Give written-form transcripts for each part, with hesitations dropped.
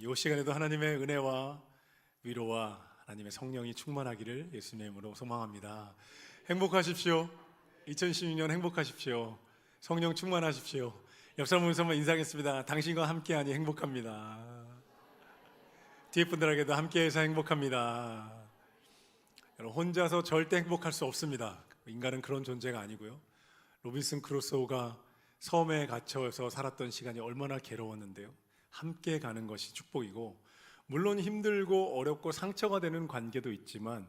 이 시간에도 하나님의 은혜와 위로와 하나님의 성령이 충만하기를 예수님의 이름으로 소망합니다. 행복하십시오. 2016년 행복하십시오. 성령 충만하십시오. 옆 사람 보면서 한번 인사하겠습니다. 당신과 함께하니 행복합니다. 뒤에 분들에게도 함께해서 행복합니다. 여러분, 혼자서 절대 행복할 수 없습니다. 인간은 그런 존재가 아니고요. 로빈슨 크루소가 섬에 갇혀서 살았던 시간이 얼마나 괴로웠는데요. 함께 가는 것이 축복이고, 물론 힘들고 어렵고 상처가 되는 관계도 있지만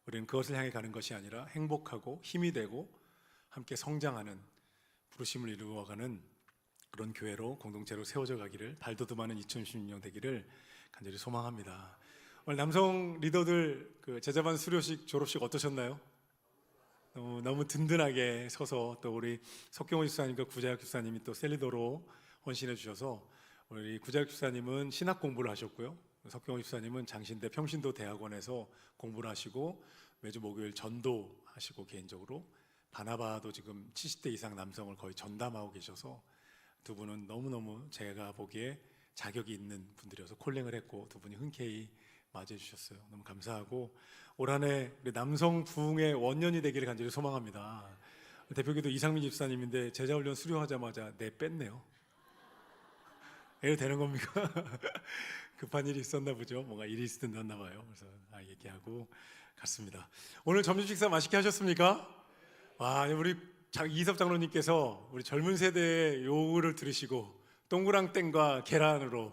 우리는 그것을 향해 가는 것이 아니라 행복하고 힘이 되고 함께 성장하는, 부르심을 이루어가는 그런 교회로, 공동체로 세워져 가기를, 발돋움하는 2016년 되기를 간절히 소망합니다. 오늘 남성 리더들 제자반 수료식, 졸업식 어떠셨나요? 너무 든든하게 서서, 또 우리 석경호 집사님과 구자혁 집사님이 또 셀리더로 헌신해 주셔서, 우리 구자혁 집사님은 신학 공부를 하셨고요, 석경호 집사님은 장신대 평신도 대학원에서 공부를 하시고 매주 목요일 전도하시고, 개인적으로 바나바도 지금 70대 이상 남성을 거의 전담하고 계셔서 두 분은 너무너무 제가 보기에 자격이 있는 분들이어서 콜링을 했고, 두 분이 흔쾌히 맞이해 주셨어요. 너무 감사하고, 올 한 해 우리 남성 부흥의 원년이 되기를 간절히 소망합니다. 대표기도 이상민 집사님인데 제자훈련 수료하자마자 뺐네요. 이래도 되는 겁니까? 급한 일이 있었나 보죠. 뭔가 일이 있었나 봐요. 그래서 얘기하고 갔습니다. 오늘 점심 식사 맛있게 하셨습니까? 와, 우리 이섭 장로님께서 우리 젊은 세대의 요구를 들으시고 동그랑땡과 계란으로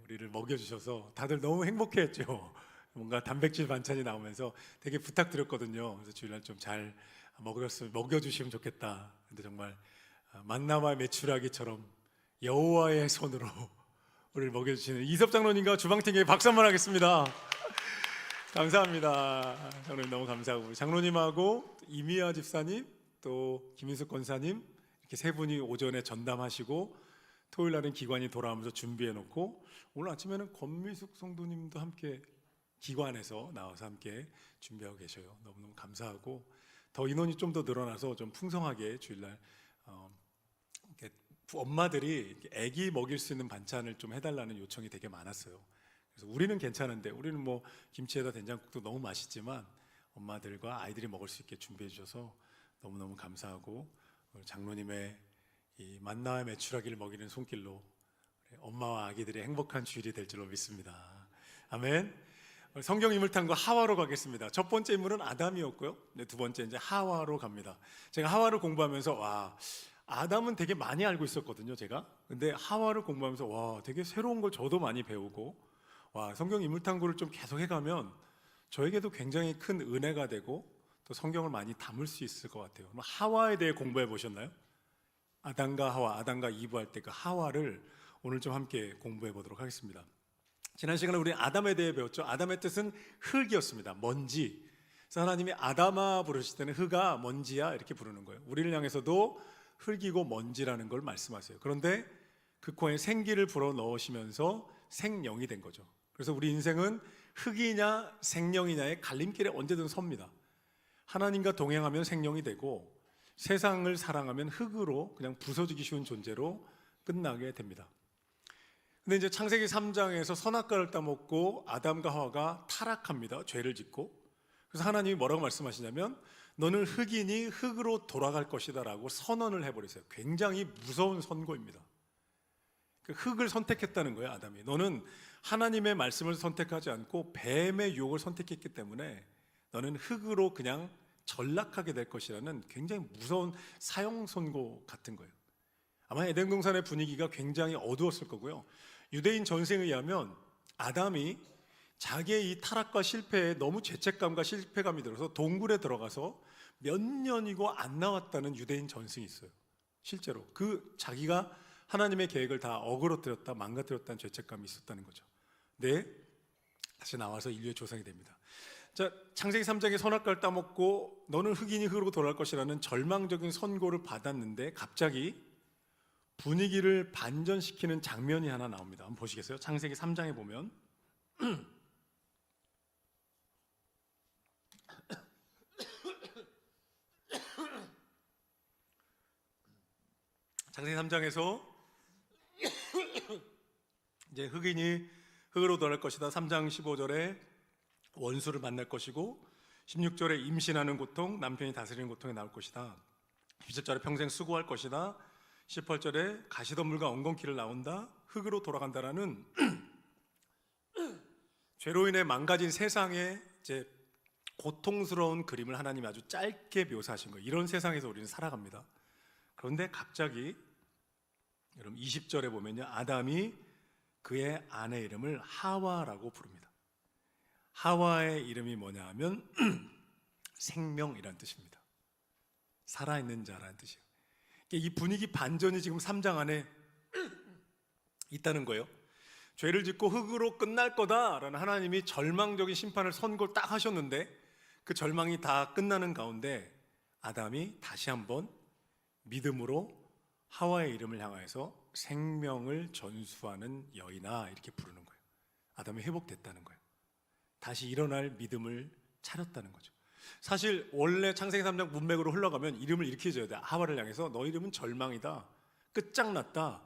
우리를 먹여주셔서 다들 너무 행복해했죠. 뭔가 단백질 반찬이 나오면서 되게 부탁드렸거든요. 그래서 주일날 좀 잘 먹여주시면 좋겠다. 근데 정말 만나와 메추라기처럼 여호와의 손으로 우리를 먹여주시는 이섭 장로님과 주방팀에 박수 한번 하겠습니다. 감사합니다. 장로님 너무 감사하고, 장로님하고 이미아 집사님, 또 김인숙 권사님, 이렇게 세 분이 오전에 전담하시고, 토요일 날은 기관이 돌아오면서 준비해놓고, 오늘 아침에는 권미숙 성도님도 함께 기관에서 나와서 함께 준비하고 계셔요. 너무너무 감사하고, 더 인원이 좀 더 늘어나서 좀 풍성하게 주일날 엄마들이 아기 먹일 수 있는 반찬을 좀 해달라는 요청이 되게 많았어요. 그래서 우리는 괜찮은데, 우리는 뭐 김치에다 된장국도 너무 맛있지만 엄마들과 아이들이 먹을 수 있게 준비해 주셔서 너무너무 감사하고, 장로님의 이 만나와 메추라기를 먹이는 손길로 엄마와 아기들이 행복한 주일이 될 줄로 믿습니다. 아멘. 성경 인물탐구 하와로 가겠습니다. 첫 번째 인물은 아담이었고요, 두 번째 이제 하와로 갑니다. 제가 하와를 공부하면서 아담은 되게 많이 알고 있었거든요, 제가. 근데 하와를 공부하면서 되게 새로운 걸 저도 많이 배우고, 성경 인물탐구를 좀 계속 해가면 저에게도 굉장히 큰 은혜가 되고 또 성경을 많이 담을 수 있을 것 같아요. 하와에 대해 공부해 보셨나요? 아담과 하와, 아담과 이브 할 때 그 하와를 오늘 좀 함께 공부해 보도록 하겠습니다. 지난 시간에 우리 아담에 대해 배웠죠. 아담의 뜻은 흙이었습니다. 먼지. 그래서 하나님이 아담아 부르실 때는 흙아, 먼지야 이렇게 부르는 거예요. 우리를 향해서도 흙이고 먼지라는 걸 말씀하세요. 그런데 그 코에 생기를 불어 넣으시면서 생명이 된 거죠. 그래서 우리 인생은 흙이냐 생명이냐의 갈림길에 언제든 섭니다. 하나님과 동행하면 생명이 되고, 세상을 사랑하면 흙으로 그냥 부서지기 쉬운 존재로 끝나게 됩니다. 근데 이제 창세기 3장에서 선악과를 따먹고 아담과 하와가 타락합니다. 죄를 짓고. 그래서 하나님이 뭐라고 말씀하시냐면, 너는 흙이니 흙으로 돌아갈 것이다 라고 선언을 해버리세요. 굉장히 무서운 선고입니다. 그 흙을 선택했다는 거예요, 아담이. 너는 하나님의 말씀을 선택하지 않고 뱀의 유혹을 선택했기 때문에 너는 흙으로 그냥 전락하게 될 것이라는 굉장히 무서운 사형 선고 같은 거예요. 아마 에덴 동산의 분위기가 굉장히 어두웠을 거고요. 유대인 전생에 의하면 아담이 자기의 이 타락과 실패에 너무 죄책감과 실패감이 들어서 동굴에 들어가서 몇 년이고 안 나왔다는 유대인 전승이 있어요. 실제로 자기가 하나님의 계획을 다 어그러뜨렸다, 망가뜨렸다는 죄책감이 있었다는 거죠. 네, 다시 나와서 인류의 조상이 됩니다. 자, 창세기 3장에 선악과를 따먹고 너는 흙이니 흙으로 돌아갈 것이라는 절망적인 선고를 받았는데, 갑자기 분위기를 반전시키는 장면이 하나 나옵니다. 한번 보시겠어요? 창세기 3장에 보면 창세기 3장에서 이제 흑인이 흑으로 돌아갈 것이다. 3장 15절에 원수를 만날 것이고 16절에 임신하는 고통, 남편이 다스리는 고통이 나올 것이다. 17절에 평생 수고할 것이다. 18절에 가시덤불과 엉겅퀴를 나온다. 흑으로 돌아간다라는 죄로 인해 망가진 세상의 이제 고통스러운 그림을 하나님이 아주 짧게 묘사하신 거예요. 이런 세상에서 우리는 살아갑니다. 그런데 갑자기 여러분 20절에 보면요, 아담이 그의 아내 이름을 하와라고 부릅니다. 하와의 이름이 뭐냐 하면 생명이란 뜻입니다. 살아있는 자라는 뜻이에요. 이 분위기 반전이 지금 3장 안에 있다는 거예요. 죄를 짓고 흙으로 끝날 거다라는 하나님이 절망적인 심판을 선고를 딱 하셨는데, 그 절망이 다 끝나는 가운데 아담이 다시 한번 믿음으로 하와의 이름을 향하여서 생명을 전수하는 여인아 이렇게 부르는 거예요. 아담이 회복됐다는 거예요. 다시 일어날 믿음을 차렸다는 거죠. 사실 원래 창세기 3장 문맥으로 흘러가면 이름을 이렇게 지어야 돼. 하와를 향해서 너 이름은 절망이다, 끝장났다,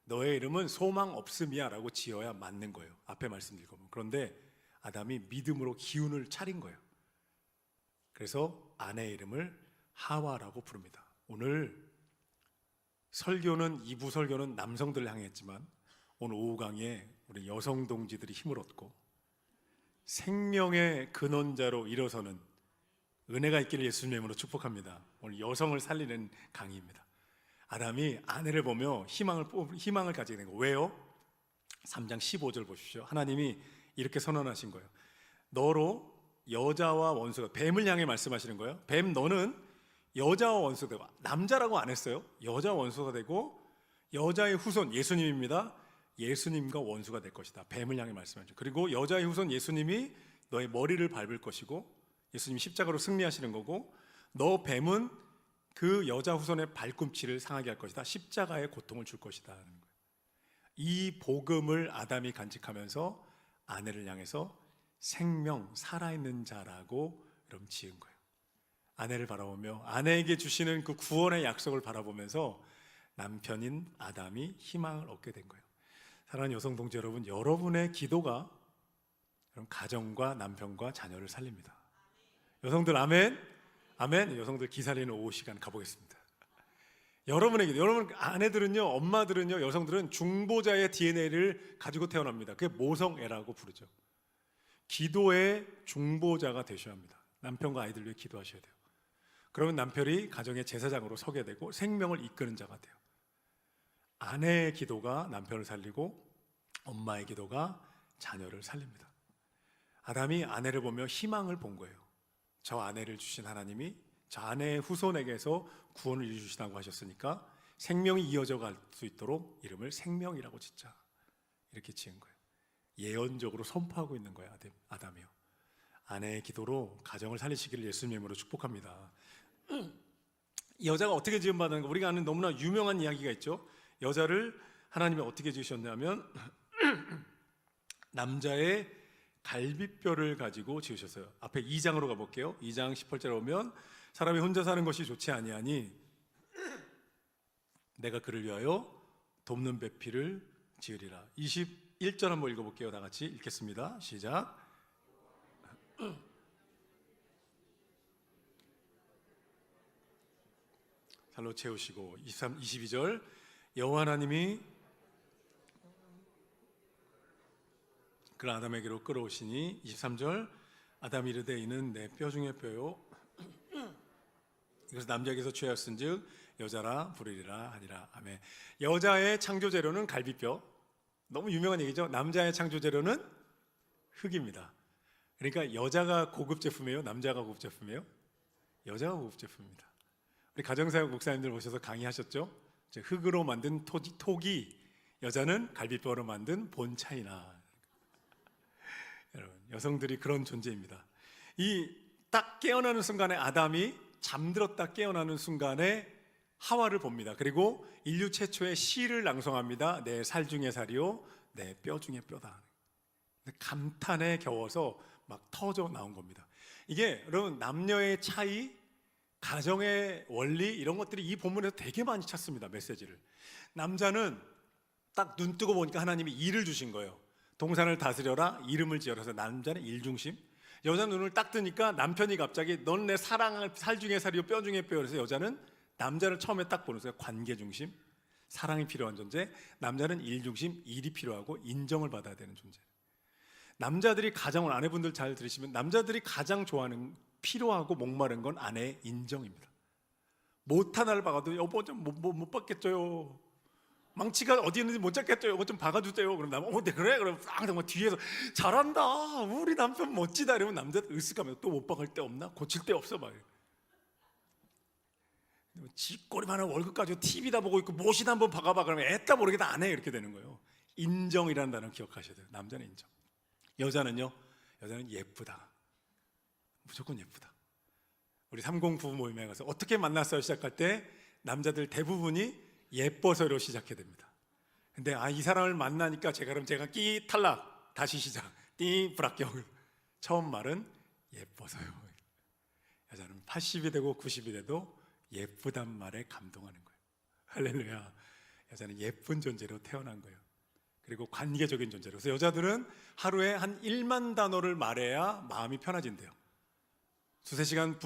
너의 이름은 소망 없음이야 라고 지어야 맞는 거예요. 앞에 말씀 읽어보면. 그런데 아담이 믿음으로 기운을 차린 거예요. 그래서 아내의 이름을 하와라고 부릅니다. 오늘 설교는 2부 설교는 남성들을 향했지만 오늘 오후 강의에 우리 여성 동지들이 힘을 얻고 생명의 근원자로 일어서는 은혜가 있기를 예수님의 이름으로 축복합니다. 오늘 여성을 살리는 강의입니다. 아담이 아내를 보며 희망을 가지게 된 거예요. 왜요? 3장 15절 보십시오. 하나님이 이렇게 선언하신 거예요. 너로 여자와 원수가, 뱀을 향해 말씀하시는 거예요. 뱀, 너는 여자와 원수가 되고, 남자라고 안 했어요. 여자와 원수가 되고 여자의 후손 예수님입니다. 예수님과 원수가 될 것이다. 뱀을 향해 말씀하죠. 그리고 여자의 후손 예수님이 너의 머리를 밟을 것이고, 예수님이 십자가로 승리하시는 거고, 너 뱀은 그 여자 후손의 발꿈치를 상하게 할 것이다. 십자가의 고통을 줄 것이다 하는 거예요. 이 복음을 아담이 간직하면서 아내를 향해서 생명, 살아있는 자라고 여러분 지은 거예요. 아내를 바라보며 아내에게 주시는 그 구원의 약속을 바라보면서 남편인 아담이 희망을 얻게 된 거예요. 사랑하는 여성 동지 여러분, 여러분의 기도가 여러분 가정과 남편과 자녀를 살립니다. 여성들 아멘? 아멘. 여성들 기살리는 오후 시간 가보겠습니다. 여러분의 기도, 여러분 아내들은요, 엄마들은요, 여성들은 중보자의 DNA를 가지고 태어납니다. 그게 모성애라고 부르죠. 기도의 중보자가 되셔야 합니다. 남편과 아이들 위해 기도하셔야 돼요. 그러면 남편이 가정의 제사장으로 서게 되고 생명을 이끄는 자가 돼요. 아내의 기도가 남편을 살리고 엄마의 기도가 자녀를 살립니다. 아담이 아내를 보며 희망을 본 거예요. 저 아내를 주신 하나님이 저 아내의 후손에게서 구원을 이루시다고 하셨으니까 생명이 이어져 갈 수 있도록 이름을 생명이라고 짓자, 이렇게 지은 거예요. 예언적으로 선포하고 있는 거예요. 아담이요. 아내의 기도로 가정을 살리시기를 예수님의 이름으로 축복합니다. 여자가 어떻게 지음받았는가, 우리가 아는 너무나 유명한 이야기가 있죠. 여자를 하나님이 어떻게 지으셨냐면 남자의 갈비뼈를 가지고 지으셨어요. 앞에 2장으로 가볼게요. 2장 18절에 오면 사람이 혼자 사는 것이 좋지 아니하니 내가 그를 위하여 돕는 배필을 지으리라. 21절 한번 읽어볼게요. 다 같이 읽겠습니다. 시작. 살로 채우시고. 22절 여호와 하나님이 그를 아담에게로 끌어오시니. 23절 아담이 이르되 이는 내 뼈 중에 뼈요 그래서 남자에게서 취하였은즉 여자라 부르리라 하니라. 아멘. 여자의 창조 재료는 갈비뼈, 너무 유명한 얘기죠. 남자의 창조 재료는 흙입니다. 그러니까 여자가 고급 제품이에요, 남자가 고급 제품이에요? 여자가 고급 제품입니다. 우리 가정사역 목사님들 오셔서 강의하셨죠? 흙으로 만든 토기, 여자는 갈비뼈로 만든 본차이나. 여러분, 여성들이 그런 존재입니다. 이 딱 깨어나는 순간에 아담이 잠들었다 깨어나는 순간에 하와를 봅니다. 그리고 인류 최초의 시를 낭송합니다. 내 살 중에 살이요 내 뼈 중에 뼈다. 감탄에 겨워서 막 터져 나온 겁니다. 이게 여러분 남녀의 차이, 가정의 원리, 이런 것들이 이 본문에서 되게 많이 찾습니다. 메시지를. 남자는 딱 눈 뜨고 보니까 하나님이 일을 주신 거예요. 동산을 다스려라, 이름을 지어라. 그래서 남자는 일중심, 여자 눈을 딱 뜨니까 남편이 갑자기 넌 내 사랑을 살 중에 살이요 뼈 중에 뼈. 그래서 여자는 남자를 처음에 딱 보는 거예요. 관계 중심, 사랑이 필요한 존재. 남자는 일 중심, 일이 필요하고 인정을 받아야 되는 존재. 남자들이 가장, 아내분들 잘 들으시면 남자들이 가장 좋아하는, 필요하고 목마른 건 아내의 인정입니다. 못 하나를 박아도 여보 좀 못 받겠죠요. 망치가 어디 있는지 못 잡겠죠. 이거 좀 박아주세요. 그럼 남, 네 그래. 그럼 딱 정말 뒤에서 잘한다. 우리 남편 멋지다. 이러면 남자들 으쓱하면 또 못 박을 데 없나? 고칠 데 없어 막. 쥐꼬리만한 월급 가지고 TV다 보고 있고 못이나 한번 박아봐. 그러면 애따 모르게 다 안 해. 이렇게 되는 거예요. 인정이라는 단어 기억하셔야 돼요. 남자는 인정. 여자는요. 여자는 예쁘다. 무조건 예쁘다. 우리 30 부부 모임에 가서 어떻게 만났어요? 시작할 때 남자들 대부분이 예뻐서로 시작해야 됩니다. 근데 이 사람을 만나니까 그럼 제가 끼 탈락, 다시 시작, 띠 불합격. 처음 말은 예뻐서요. 여자는 80이 되고 90이 돼도 예쁘단 말에 감동하는 거예요. 할렐루야. 여자는 예쁜 존재로 태어난 거예요. 그리고 관계적인 존재로. 그래서 여자들은 하루에 한 1만 단어를 말해야 마음이 편해진대요. 두세 시간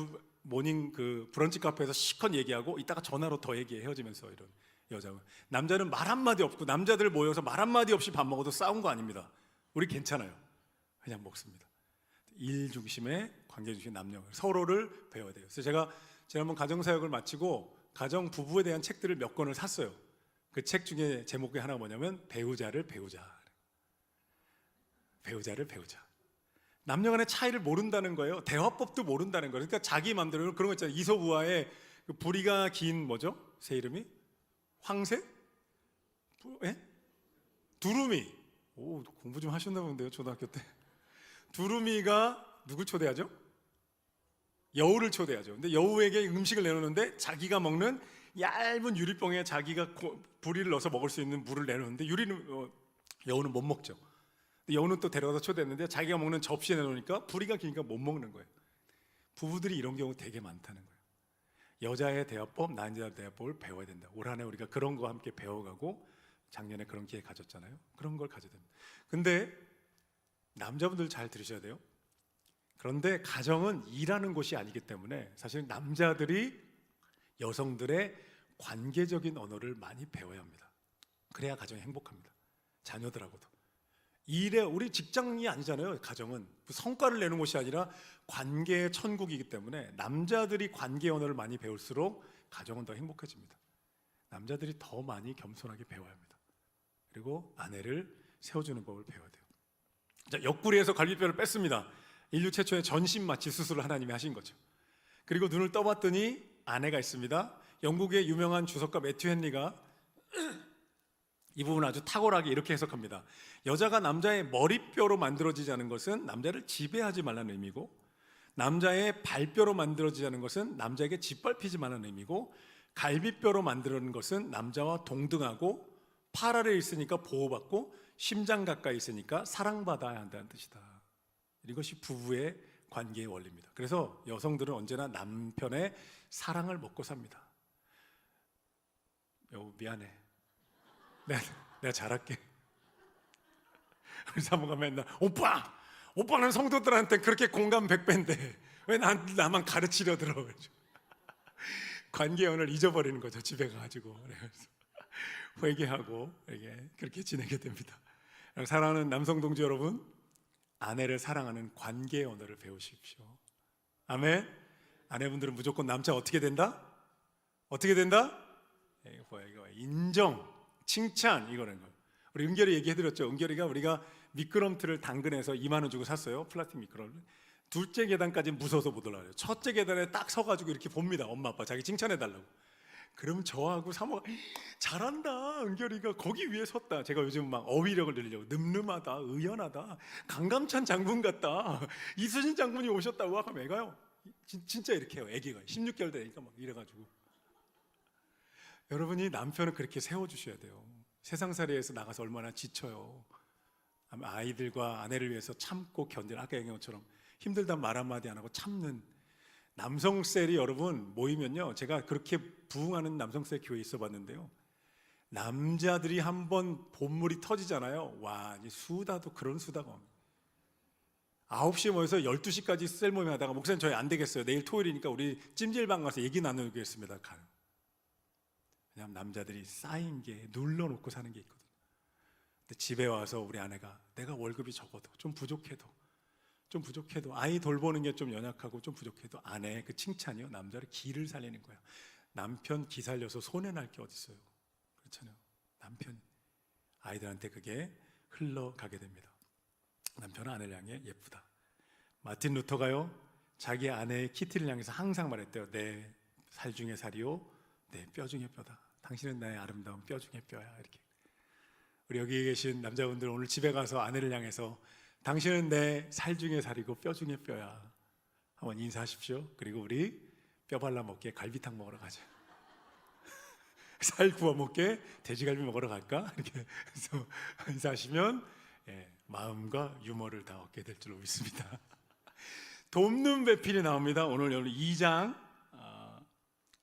모닝 브런치 카페에서 시컷 얘기하고 이따가 전화로 더 얘기해, 헤어지면서. 이런 여자는. 남자는 말 한마디 없고, 남자들 모여서 말 한마디 없이 밥 먹어도 싸운 거 아닙니다. 우리 괜찮아요. 그냥 먹습니다. 일 중심의, 관계 중심의 남녀, 서로를 배워야 돼요. 그래서 제가 지난번 가정사역을 마치고 가정 부부에 대한 책들을 몇 권을 샀어요. 그 책 중에 제목이 하나가 뭐냐면 배우자를 배우자. 배우자를 배우자. 남녀 간의 차이를 모른다는 거예요. 대화법도 모른다는 거예요. 그러니까 자기 마음대로 그런 거 있잖아요. 이솝우화의 그 부리가 긴 뭐죠? 새 이름이? 황새? 예? 두루미. 오, 공부 좀 하셨나 본데요, 초등학교 때. 두루미가 누굴 초대하죠? 여우를 초대하죠. 근데 여우에게 음식을 내놓는데 자기가 먹는 얇은 유리병에 자기가 부리를 넣어서 먹을 수 있는 물을 내놓는데 여우는 못 먹죠. 여우는 또 데려가서 초대했는데 자기가 먹는 접시에 내놓으니까 부리가 기니까 못 먹는 거예요. 부부들이 이런 경우 되게 많다는 거예요. 여자의 대화법, 남자의 대화법을 배워야 된다. 올 한 해 우리가 그런 거 함께 배워가고, 작년에 그런 기회 가졌잖아요. 그런 걸 가져야 됩니다. 근데 남자분들 잘 들으셔야 돼요. 그런데 가정은 일하는 곳이 아니기 때문에 사실 남자들이 여성들의 관계적인 언어를 많이 배워야 합니다. 그래야 가정이 행복합니다. 자녀들하고도. 일에, 우리 직장이 아니잖아요. 가정은 성과를 내는 곳이 아니라 관계의 천국이기 때문에 남자들이 관계 언어를 많이 배울수록 가정은 더 행복해집니다. 남자들이 더 많이 겸손하게 배워야 합니다. 그리고 아내를 세워주는 법을 배워야 돼요. 자, 옆구리에서 갈비뼈를 뺐습니다. 인류 최초의 전신 마취 수술을 하나님이 하신 거죠. 그리고 눈을 떠봤더니 아내가 있습니다. 영국의 유명한 주석가 매튜 헨리가 이 부분 아주 탁월하게 이렇게 해석합니다. 여자가 남자의 머리뼈로 만들어지지 않은 것은 남자를 지배하지 말라는 의미고, 남자의 발뼈로 만들어지지 않은 것은 남자에게 짓밟히지 말라는 의미고, 갈비뼈로 만드는 것은 남자와 동등하고 팔 아래에 있으니까 보호받고 심장 가까이 있으니까 사랑받아야 한다는 뜻이다. 이것이 부부의 관계의 원리입니다. 그래서 여성들은 언제나 남편의 사랑을 먹고 삽니다. 여보 미안해. 내가 잘할게. 우리 사모가 맨날 오빠는 성도들한테 그렇게 공감 100배인데 왜 나만 가르치려 들어. 관계 언어를 잊어버리는 거죠. 집에 가가지고. 그래서 회개하고 그렇게 지내게 됩니다. 사랑하는 남성 동지 여러분, 아내를 사랑하는 관계 언어를 배우십시오. 아멘. 아내분들은 무조건 남자 어떻게 된다? 어떻게 된다? 이거 인정, 칭찬, 이거는 거예요. 우리 은결이 얘기해드렸죠. 은결이가 우리가 미끄럼틀을 당근에서 2만 원 주고 샀어요. 플라스틱 미끄럼틀. 둘째 계단까지 무서워서 못 올라가요. 첫째 계단에 딱 서가지고 이렇게 봅니다. 엄마 아빠 자기 칭찬해달라고. 그럼 저하고 사모가 잘한다, 은결이가 거기 위에 섰다. 제가 요즘 막 어휘력을 늘리려고 늠름하다, 의연하다, 강감찬 장군 같다, 이수진 장군이 오셨다고 하면 애가요 진짜 이렇게 해요. 애기가 16개월 되니까 막 이래가지고. 여러분이 남편을 그렇게 세워주셔야 돼요. 세상살이에서 나가서 얼마나 지쳐요. 아이들과 아내를 위해서 참고 견디는, 아까 얘기한 것처럼 힘들다 말 한마디 안 하고 참는 남성셀이 여러분 모이면요, 제가 그렇게 부흥하는 남성셀 교회에 있어 봤는데요, 남자들이 한번 본물이 터지잖아요. 와, 이 수다도 그런 수다가 없네. 9시에 모여서 12시까지 셀모임 하다가 목사님 저희 안 되겠어요. 내일 토요일이니까 우리 찜질방 가서 얘기 나누겠습니다. 왜냐하면 남자들이 쌓인 게 눌러놓고 사는 게 있거든요. 근데 집에 와서 우리 아내가 내가 월급이 적어도 좀 부족해도 아이 돌보는 게 좀 연약하고 좀 부족해도 아내의 그 칭찬이요, 남자를 기를 살리는 거예요. 남편 기 살려서 손해날 게 어딨어요. 그렇잖아요. 남편이 아이들한테 그게 흘러가게 됩니다. 남편은 아내를 향해 예쁘다. 마틴 루터가요, 자기 아내의 키티를 향해서 항상 말했대요. 내 살 중에 살이요, 내 뼈 중에 뼈다. 당신은 나의 아름다운 뼈 중에 뼈야. 이렇게. 우리 여기 계신 남자분들 오늘 집에 가서 아내를 향해서 당신은 내 살 중에 살이고 뼈 중에 뼈야. 한번 인사하십시오. 그리고 우리 뼈 발라 먹게 갈비탕 먹으러 가자. 살 구워 먹게 돼지갈비 먹으러 갈까? 이렇게 해서 인사하시면 마음과 유머를 다 얻게 될 줄로 믿습니다. 돕는 배필이 나옵니다. 오늘 2장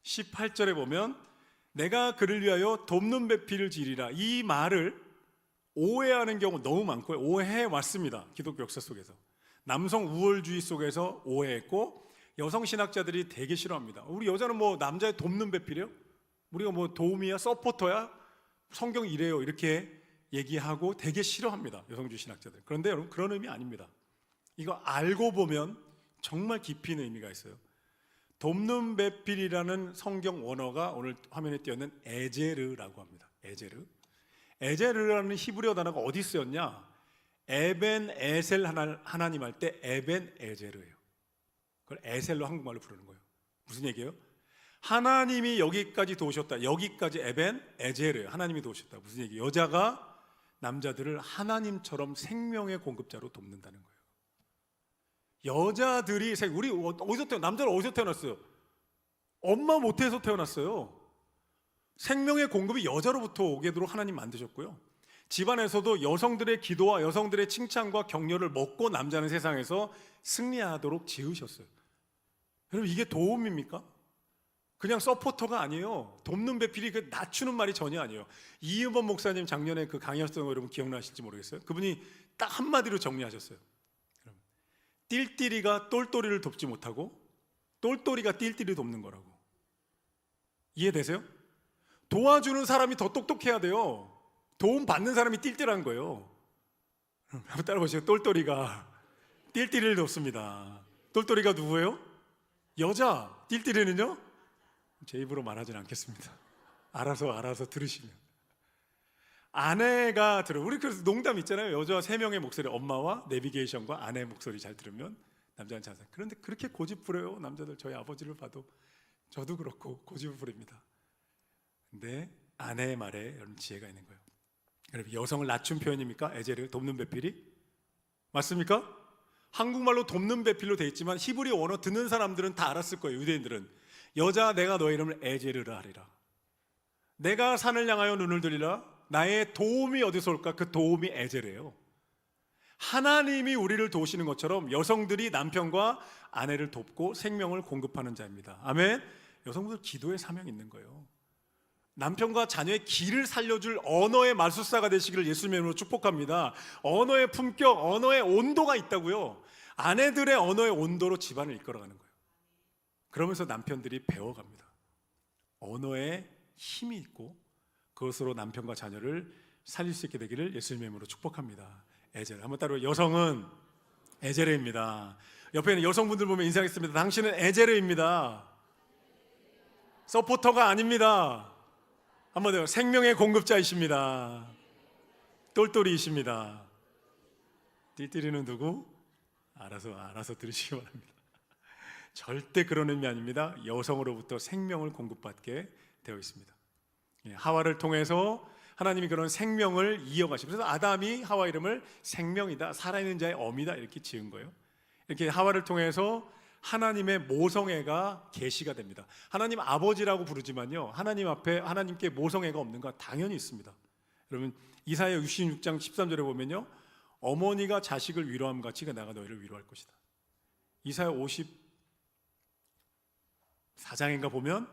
18절에 보면 내가 그를 위하여 돕는 배필을 지리라. 이 말을 오해하는 경우 너무 많고요. 오해해 왔습니다. 기독교 역사 속에서. 남성 우월주의 속에서 오해했고 여성 신학자들이 되게 싫어합니다. 우리 여자는 뭐 남자의 돕는 배필이요? 우리가 뭐 도움이야? 서포터야? 성경이 이래요. 이렇게 얘기하고 되게 싫어합니다. 여성주의 신학자들. 그런데 여러분 그런 의미 아닙니다. 이거 알고 보면 정말 깊이 있는 의미가 있어요. 돕는 배필이라는 성경 원어가 오늘 화면에 띄어있는 에제르라고 합니다. 에제르. 에제르라는 히브리어 단어가 어디 쓰였냐? 에벤 에셀 하나님 할 때 에벤 에제르예요. 그걸 에셀로 한국말로 부르는 거예요. 무슨 얘기예요? 하나님이 여기까지 도우셨다. 여기까지 에벤 에제르예요. 하나님이 도우셨다. 무슨 얘기예요? 여자가 남자들을 하나님처럼 생명의 공급자로 돕는다는 거예요. 여자들이 우리 어디서 남자는 어디서 태어났어요? 엄마 모태에서 태어났어요. 생명의 공급이 여자로부터 오게 되도록 하나님 만드셨고요. 집안에서도 여성들의 기도와 여성들의 칭찬과 격려를 먹고 남자는 세상에서 승리하도록 지으셨어요. 여러분 이게 도움입니까? 그냥 서포터가 아니에요. 돕는 배필이 그 낮추는 말이 전혀 아니에요. 이은범 목사님 작년에 그 강의하셨던 거 여러분 기억나실지 모르겠어요. 그분이 딱 한마디로 정리하셨어요. 띨띨이가 똘똘이를 돕지 못하고 똘똘이가 띨띨이를 돕는 거라고. 이해되세요? 도와주는 사람이 더 똑똑해야 돼요. 도움 받는 사람이 띨띨한 거예요. 한번 따라보시죠. 똘똘이가 띨띨이를 돕습니다. 똘똘이가 누구예요? 여자. 띨띨이는요? 제 입으로 말하진 않겠습니다. 알아서 들으시면. 아내가 우리 그래서 농담 있잖아요. 여자 3명의 목소리, 엄마와 내비게이션과 아내의 목소리 잘 들으면 남자는 잘 살아요. 그런데 그렇게 고집 부려요. 남자들 저희 아버지를 봐도 저도 그렇고 고집을 부립니다. 근데 아내의 말에 여러분 지혜가 있는 거예요. 여러분 여성을 낮춘 표현입니까? 에제르, 돕는 배필이? 맞습니까? 한국말로 돕는 배필로 되어 있지만 히브리 원어 듣는 사람들은 다 알았을 거예요. 유대인들은. 여자 내가 너의 이름을 에제르라 하리라. 내가 산을 향하여 눈을 들이라. 나의 도움이 어디서 올까? 그 도움이 에제르예요. 하나님이 우리를 도우시는 것처럼 여성들이 남편과 아내를 돕고 생명을 공급하는 자입니다. 아멘. 여성분들 기도의 사명이 있는 거예요. 남편과 자녀의 기를 살려줄 언어의 마술사가 되시기를 예수님의 이름으로 축복합니다. 언어의 품격, 언어의 온도가 있다고요. 아내들의 언어의 온도로 집안을 이끌어가는 거예요. 그러면서 남편들이 배워갑니다. 언어에 힘이 있고 그것으로 남편과 자녀를 살릴 수 있게 되기를 예수님의 이름으로 축복합니다. 에제르. 한번 따로 여성은 에제르입니다. 옆에 있는 여성분들 보면 인사하겠습니다. 당신은 에제르입니다. 서포터가 아닙니다. 한번 더. 생명의 공급자이십니다. 똘똘이이십니다. 띠띠리는 누구? 알아서 들으시기 바랍니다. 절대 그런 의미 아닙니다. 여성으로부터 생명을 공급받게 되어 있습니다. 하와를 통해서 하나님이 그런 생명을 이어가시고, 그래서 아담이 하와 이름을 생명이다, 살아있는 자의 어미다 이렇게 지은 거예요. 이렇게 하와를 통해서 하나님의 모성애가 계시가 됩니다. 하나님 아버지라고 부르지만요, 하나님 앞에 하나님께 모성애가 없는가? 당연히 있습니다. 여러분 이사야 66장 13절에 보면요, 어머니가 자식을 위로함 같이 내가 너희를 위로할 것이다. 이사야 54장인가 보면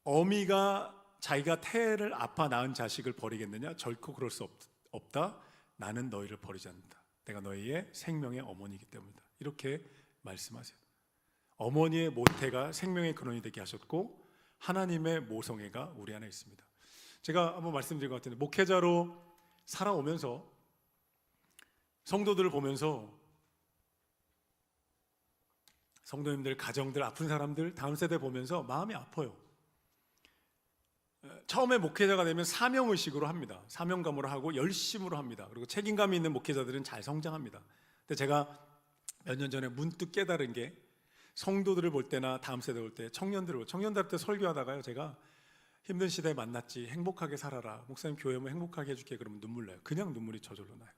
어미가 자기가 태를 아파 낳은 자식을 버리겠느냐? 결코 그럴 수 없다. 나는 너희를 버리지 않는다. 내가 너희의 생명의 어머니이기 때문이다. 이렇게 말씀하세요. 어머니의 모태가 생명의 근원이 되게 하셨고 하나님의 모성애가 우리 안에 있습니다. 제가 한번 말씀드린 것 같은데, 목회자로 살아오면서 성도들을 보면서 성도님들, 가정들, 아픈 사람들, 다음 세대 보면서 마음이 아파요. 처음에 목회자가 되면 사명의식으로 합니다. 사명감으로 하고 열심으로 합니다. 그리고 책임감이 있는 목회자들은 잘 성장합니다. 근데 제가 몇 년 전에 문득 깨달은 게, 성도들을 볼 때나 다음 세대 볼 때, 청년들 때 설교하다가요, 제가 힘든 시대에 만났지, 행복하게 살아라, 목사님 교회 오면 행복하게 해줄게, 그러면 눈물 나요. 그냥 눈물이 저절로 나요.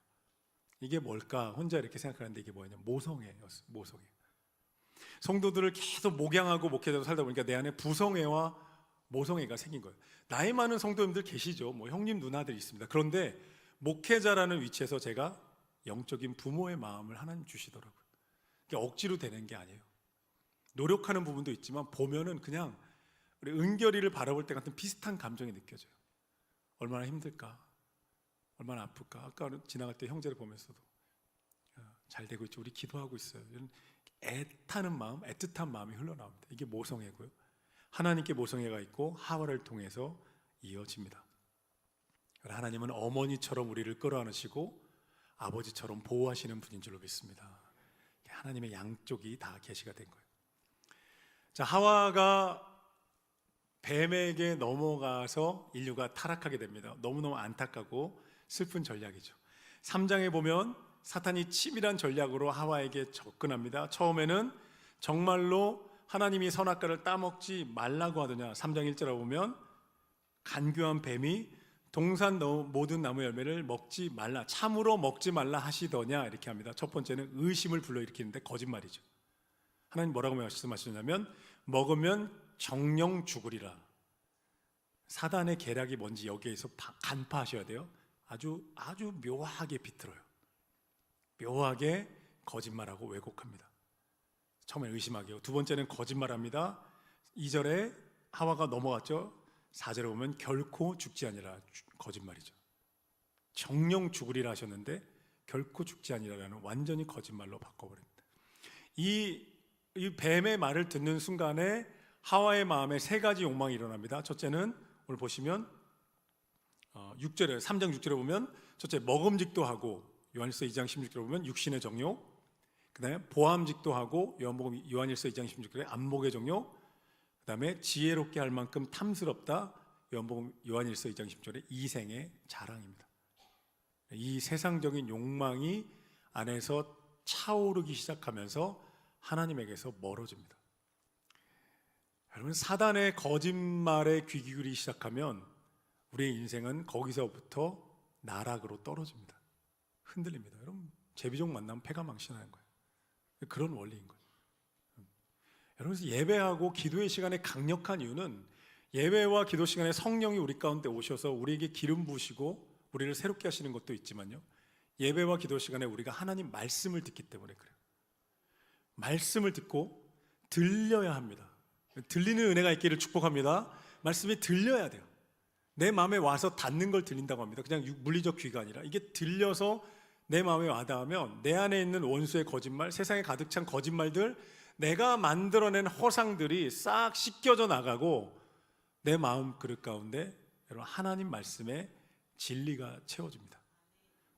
이게 뭘까 혼자 이렇게 생각하는데, 이게 뭐냐면 모성애였어요. 모성애. 성도들을 계속 목양하고 목회자로 살다 보니까 내 안에 부성애와 모성애가 생긴 거예요. 나이 많은 성도님들 계시죠. 뭐 형님 누나들이 있습니다. 그런데 목회자라는 위치에서 제가 영적인 부모의 마음을 하나님 주시더라고요. 이게 억지로 되는 게 아니에요. 노력하는 부분도 있지만 보면은 그냥 우리 은결이를 바라볼 때 같은 비슷한 감정이 느껴져요. 얼마나 힘들까, 얼마나 아플까. 아까 지나갈 때 형제를 보면서도 잘 되고 있죠, 우리 기도하고 있어요, 이런 애타는 마음, 애틋한 마음이 흘러나옵니다. 이게 모성애고요. 하나님께 모성애가 있고 하와를 통해서 이어집니다. 하나님은 어머니처럼 우리를 끌어안으시고 아버지처럼 보호하시는 분인 줄로 믿습니다. 하나님의 양쪽이 다 계시가 된 거예요. 자, 하와가 뱀에게 넘어가서 인류가 타락하게 됩니다. 너무너무 안타깝고 슬픈 전략이죠. 3장에 보면 사탄이 치밀한 전략으로 하와에게 접근합니다. 처음에는 정말로 하나님이 선악과를 따먹지 말라고 하더냐, 3장 1절에 보면 간교한 뱀이 동산 모든 나무 열매를 먹지 말라, 참으로 먹지 말라 하시더냐, 이렇게 합니다. 첫 번째는 의심을 불러일으키는데 거짓말이죠. 하나님 뭐라고 말씀하시냐면 먹으면 정령 죽으리라. 사단의 계략이 뭔지 여기에서 간파하셔야 돼요. 아주 묘하게 비틀어요. 묘하게 거짓말하고 왜곡합니다. 처음에 의심하게요. 두 번째는 거짓말합니다. 2절에 하와가 넘어갔죠. 4절에 보면 결코 죽지 아니라, 거짓말이죠. 정령 죽으리라 하셨는데 결코 죽지 아니라라는 완전히 거짓말로 바꿔버립니다. 이 뱀의 말을 듣는 순간에 하와의 마음에 세 가지 욕망이 일어납니다. 첫째는 오늘 보시면 6절에, 3장 6절에 보면 첫째 먹음직도 하고, 요한일서 2장 16절에 보면 육신의 정욕, 그 다음에 보암직도 하고, 요한일서 2장 16절에 안목의 정욕, 그 다음에 지혜롭게 할 만큼 탐스럽다, 요한일서 2장 10절에 이생의 자랑입니다. 이 세상적인 욕망이 안에서 차오르기 시작하면서 하나님에게서 멀어집니다. 여러분, 사단의 거짓말에 귀 기울이기 시작하면 우리의 인생은 거기서부터 나락으로 떨어집니다. 흔들립니다. 여러분, 제비족 만나면 패가 망신하는 거예요. 그런 원리인 거예요. 여러분, 예배하고 기도의 시간에 강력한 이유는 예배와 기도 시간에 성령이 우리 가운데 오셔서 우리에게 기름 부으시고 우리를 새롭게 하시는 것도 있지만요, 예배와 기도 시간에 우리가 하나님 말씀을 듣기 때문에 그래요. 말씀을 듣고 들려야 합니다. 들리는 은혜가 있기를 축복합니다. 말씀이 들려야 돼요. 내 마음에 와서 닿는 걸 들린다고 합니다. 그냥 물리적 귀가 아니라 이게 들려서 내 마음에 와닿으면 내 안에 있는 원수의 거짓말, 세상에 가득 찬 거짓말들, 내가 만들어낸 허상들이 싹 씻겨져 나가고 내 마음 그릇 가운데 여러분 하나님 말씀에 진리가 채워집니다.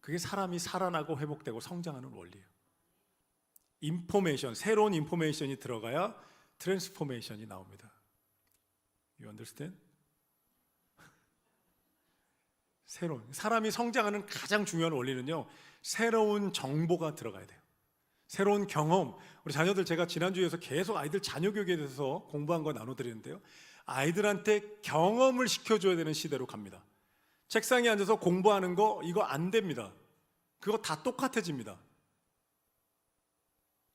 그게 사람이 살아나고 회복되고 성장하는 원리예요. 인포메이션, 새로운 인포메이션이 들어가야 트랜스포메이션이 나옵니다. You understand? 새로운, 사람이 성장하는 가장 중요한 원리는요, 새로운 정보가 들어가야 돼요. 새로운 경험. 우리 자녀들, 제가 지난주에서 계속 아이들 자녀 교육에 대해서 공부한 거 나눠드리는데요, 아이들한테 경험을 시켜줘야 되는 시대로 갑니다. 책상에 앉아서 공부하는 거 이거 안 됩니다. 그거 다 똑같아집니다.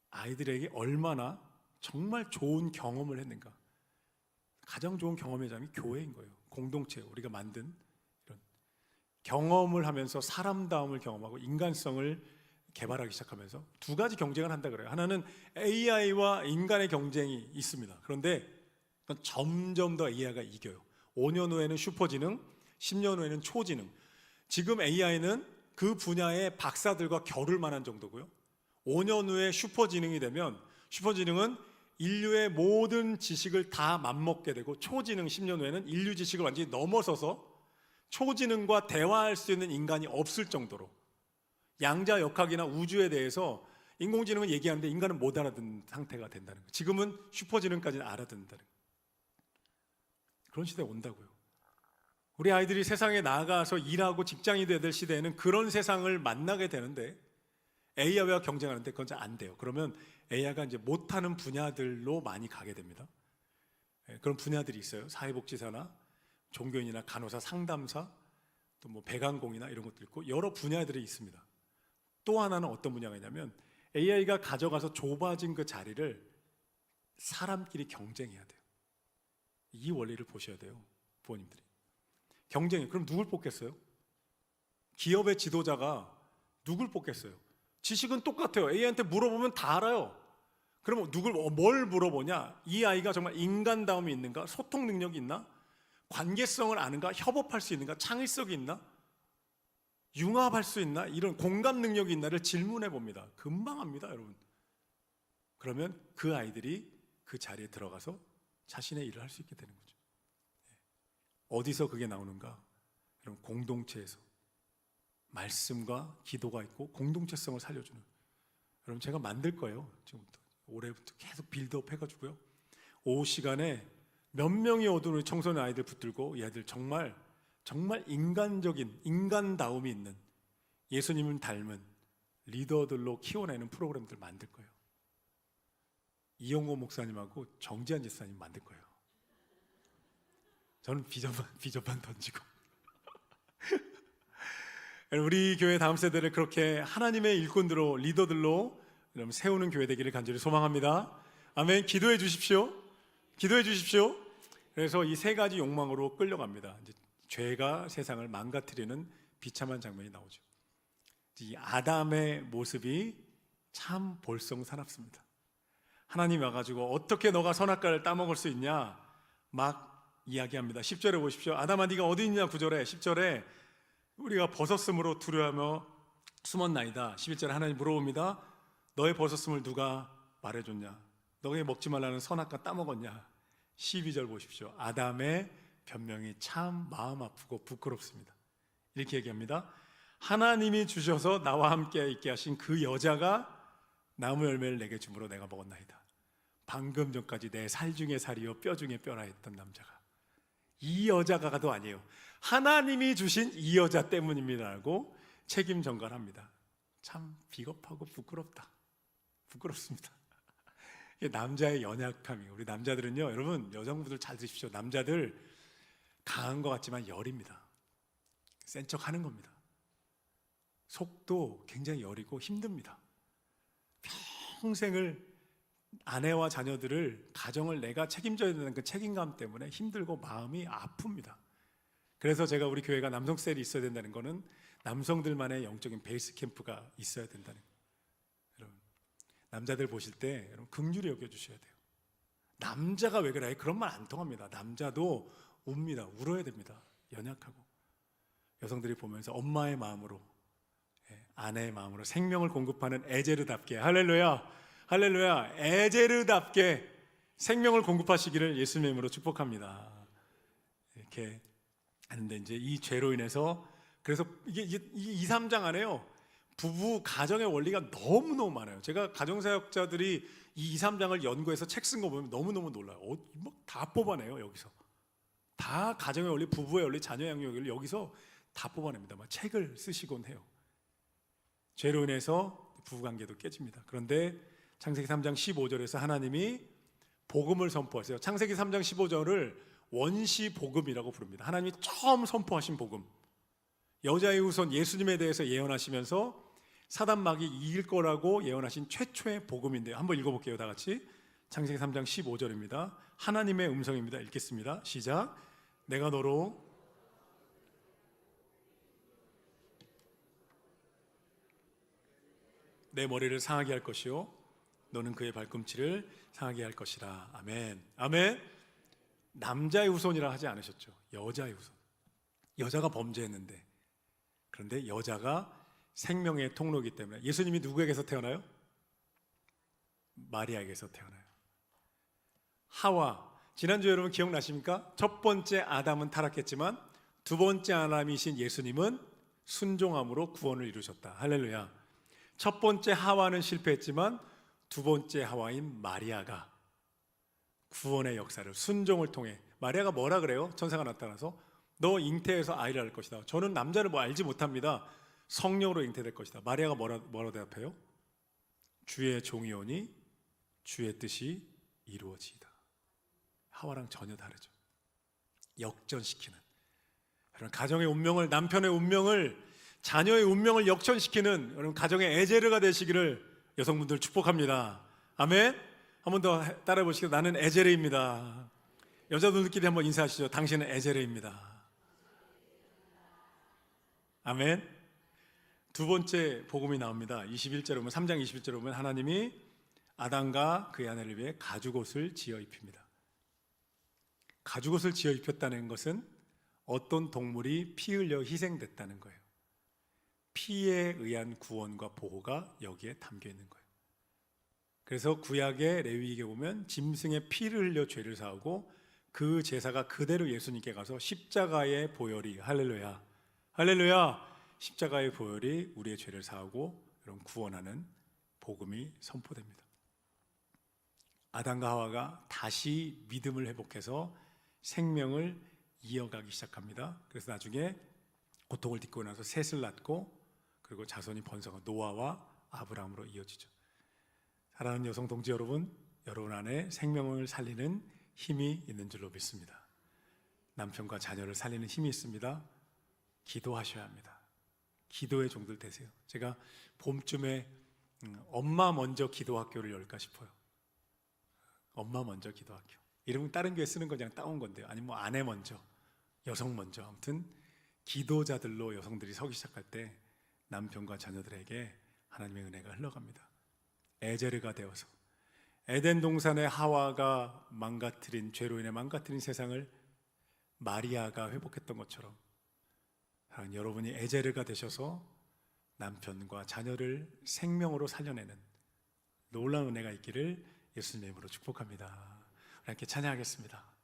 아이들에게 얼마나 정말 좋은 경험을 했는가. 가장 좋은 경험의 장이 교회인 거예요. 공동체, 우리가 만든 이런 경험을 하면서 사람다움을 경험하고 인간성을 개발하기 시작하면서 두 가지 경쟁을 한다 그래요. 하나는 AI와 인간의 경쟁이 있습니다. 그런데 점점 더 AI가 이겨요. 5년 후에는 슈퍼지능, 10년 후에는 초지능. 지금 AI는 그 분야의 박사들과 겨룰 만한 정도고요. 5년 후에 슈퍼지능이 되면 슈퍼지능은 인류의 모든 지식을 다 맘먹게 되고, 초지능 10년 후에는 인류 지식을 완전히 넘어서서 초지능과 대화할 수 있는 인간이 없을 정도로, 양자역학이나 우주에 대해서 인공지능은 얘기하는데 인간은 못 알아듣는 상태가 된다는 거예요. 지금은 슈퍼지능까지는 알아듣는다는 거예요. 그런 시대가 온다고요. 우리 아이들이 세상에 나가서 일하고 직장이 돼야 될 시대에는 그런 세상을 만나게 되는데, AI와 경쟁하는데 그건 잘 안 돼요. 그러면 AI가 이제 못하는 분야들로 많이 가게 됩니다. 그런 분야들이 있어요. 사회복지사나 종교인이나 간호사, 상담사, 또 뭐 배관공이나 이런 것도 있고 여러 분야들이 있습니다. 또 하나는 어떤 분야가 있냐면, AI가 가져가서 좁아진 그 자리를 사람끼리 경쟁해야 돼요. 이 원리를 보셔야 돼요, 부모님들이. 경쟁해. 그럼 누굴 뽑겠어요? 기업의 지도자가 누굴 뽑겠어요? 지식은 똑같아요. AI한테 물어보면 다 알아요. 그럼 뭘 물어보냐? 이 아이가 정말 인간다움이 있는가? 소통 능력이 있나? 관계성을 아는가? 협업할 수 있는가? 창의성이 있나? 융합할 수 있나? 이런 공감 능력이 있나를 질문해 봅니다. 금방 합니다, 여러분. 그러면 그 아이들이 그 자리에 들어가서 자신의 일을 할 수 있게 되는 거죠. 어디서 그게 나오는가? 여러분, 공동체에서 말씀과 기도가 있고 공동체성을 살려주는, 여러분 제가 만들 거예요. 지금부터 올해부터 계속 빌드업 해가지고요. 오후 시간에 몇 명이 오든 우리 청소년 아이들 붙들고, 이 아이들 정말 인간적인, 인간다움이 있는, 예수님을 닮은 리더들로 키워내는 프로그램들 만들 거예요. 이용호 목사님하고 정지한 집사님 만들 거예요. 저는 비전만 던지고 우리 교회 다음 세대를 그렇게 하나님의 일꾼들로, 리더들로 여러분 세우는 교회 되기를 간절히 소망합니다. 아멘. 기도해 주십시오. 기도해 주십시오. 그래서 이 세 가지 욕망으로 끌려갑니다. 이제 죄가 세상을 망가뜨리는 비참한 장면이 나오죠. 이 아담의 모습이 참 볼썽사납습니다. 하나님 와가지고 어떻게 너가 선악과를 따먹을 수 있냐 막 이야기합니다. 10절에 보십시오. 아담아 네가 어디 있냐. 9절에, 10절에 우리가 벗었음으로 두려워하며 숨었나이다. 11절에 하나님 물어봅니다. 너의 벗었음을 누가 말해줬냐? 너에게 먹지 말라는 선악과 따먹었냐? 12절 보십시오. 아담의 변명이 참 마음 아프고 부끄럽습니다. 이렇게 얘기합니다. 하나님이 주셔서 나와 함께 있게 하신 그 여자가 나무 열매를 내게 주므로 내가 먹었나이다. 방금 전까지 내 살 중에 살이요 뼈 중에 뼈라 했던 남자가 이 여자가도 아니에요. 하나님이 주신 이 여자 때문입니다라고 책임 전가합니다. 참 비겁하고 부끄럽습니다. 남자의 연약함이, 우리 남자들은요, 여러분 여성분들 잘 드십시오. 남자들 강한 것 같지만 열입니다. 센 척 하는 겁니다. 속도 굉장히 여리고 힘듭니다. 평생을 아내와 자녀들을, 가정을 내가 책임져야 되는 그 책임감 때문에 힘들고 마음이 아픕니다. 그래서 제가 우리 교회가 남성 셀이 있어야 된다는 거는 남성들만의 영적인 베이스 캠프가 있어야 된다는 거예요. 여러분, 남자들 보실 때 여러분 긍휼히 여겨주셔야 돼요. 남자가 왜 그래? 그런 말 안 통합니다. 남자도 웁니다. 울어야 됩니다. 연약하고. 여성들이 보면서 엄마의 마음으로, 아내의 마음으로 생명을 공급하는 에제르답게, 할렐루야, 할렐루야, 에제르답게 생명을 공급하시기를 예수님의 이름으로 축복합니다. 이렇게 하는데, 이제 이 죄로 인해서, 그래서 이게 2, 3장 안에요, 부부 가정의 원리가 너무너무 많아요. 제가 가정사역자들이 이 2, 3장을 연구해서 책 쓴 거 보면 너무너무 놀라요. 막 다 뽑아내요. 여기서 다 가정의 원리, 부부의 원리, 자녀 양육의 원리 여기서 다 뽑아냅니다. 막 책을 쓰시곤 해요. 죄로 인해서 부부관계도 깨집니다. 그런데 창세기 3장 15절에서 하나님이 복음을 선포하세요. 창세기 3장 15절을 원시 복음이라고 부릅니다. 하나님이 처음 선포하신 복음, 여자의 후손 예수님에 대해서 예언하시면서 사단 마귀 이길 거라고 예언하신 최초의 복음인데요. 한번 읽어볼게요. 다 같이. 창세기 3장 15절입니다. 하나님의 음성입니다. 읽겠습니다. 시작. 내가 너로 내 머리를 상하게 할 것이요 너는 그의 발꿈치를 상하게 할 것이라. 아멘. 아멘. 남자의 후손이라 하지 않으셨죠. 여자의 후손. 여자가 범죄했는데, 그런데 여자가 생명의 통로이기 때문에 예수님이 누구에게서 태어나요? 마리아에게서 태어나요. 하와, 지난주 여러분 기억나십니까? 첫 번째 아담은 타락했지만 두 번째 아담이신 예수님은 순종함으로 구원을 이루셨다. 할렐루야. 첫 번째 하와는 실패했지만 두 번째 하와인 마리아가 구원의 역사를 순종을 통해, 마리아가 뭐라 그래요? 천사가 나타나서 너 잉태해서 아이를 낳을 것이다. 저는 남자를 뭐 알지 못합니다. 성령으로 잉태될 것이다. 마리아가 뭐라고 대답해요? 주의 종이오니 주의 뜻이 이루어지이다. 하와랑 전혀 다르죠. 역전시키는, 여러분 가정의 운명을, 남편의 운명을, 자녀의 운명을 역전시키는 여러분 가정의 에제르가 되시기를 여성분들 축복합니다. 아멘. 한 번 더 따라해 보시죠. 나는 에제르입니다. 여자분들끼리 한번 인사하시죠. 당신은 에제르입니다. 아멘. 두 번째 복음이 나옵니다. 21절에 보면, 3장 21절에 보면 하나님이 아담과 그의 아내를 위해 가죽옷을 지어 입힙니다. 가죽옷을 지어 입혔다는 것은 어떤 동물이 피 흘려 희생됐다는 거예요. 피에 의한 구원과 보호가 여기에 담겨 있는 거예요. 그래서 구약의 레위기에 보면 짐승의 피를 흘려 죄를 사하고 그 제사가 그대로 예수님께 가서 십자가의 보혈이, 할렐루야, 할렐루야, 십자가의 보혈이 우리의 죄를 사하고 여러분 구원하는 복음이 선포됩니다. 아담과 하와가 다시 믿음을 회복해서 생명을 이어가기 시작합니다. 그래서 나중에 고통을 딛고 나서 셋을 낳고, 그리고 자손이 번성한 노아와 아브라함으로 이어지죠. 사랑하는 여성 동지 여러분, 여러분 안에 생명을 살리는 힘이 있는 줄로 믿습니다. 남편과 자녀를 살리는 힘이 있습니다. 기도하셔야 합니다. 기도의 종들 되세요. 제가 봄쯤에 엄마 먼저 기도학교를 열까 싶어요. 엄마 먼저 기도학교. 이름은 다른 교회 쓰는 건 그냥 따온 건데요. 아니면 뭐 아내 먼저, 여성 먼저, 아무튼 기도자들로 여성들이 서기 시작할 때 남편과 자녀들에게 하나님의 은혜가 흘러갑니다. 에제르가 되어서 에덴 동산의 하와가 망가뜨린, 죄로 인해 망가뜨린 세상을 마리아가 회복했던 것처럼 여러분이 에제르가 되셔서 남편과 자녀를 생명으로 살려내는 놀라운 은혜가 있기를 예수님의 이름으로 축복합니다. 이렇게 찬양하겠습니다.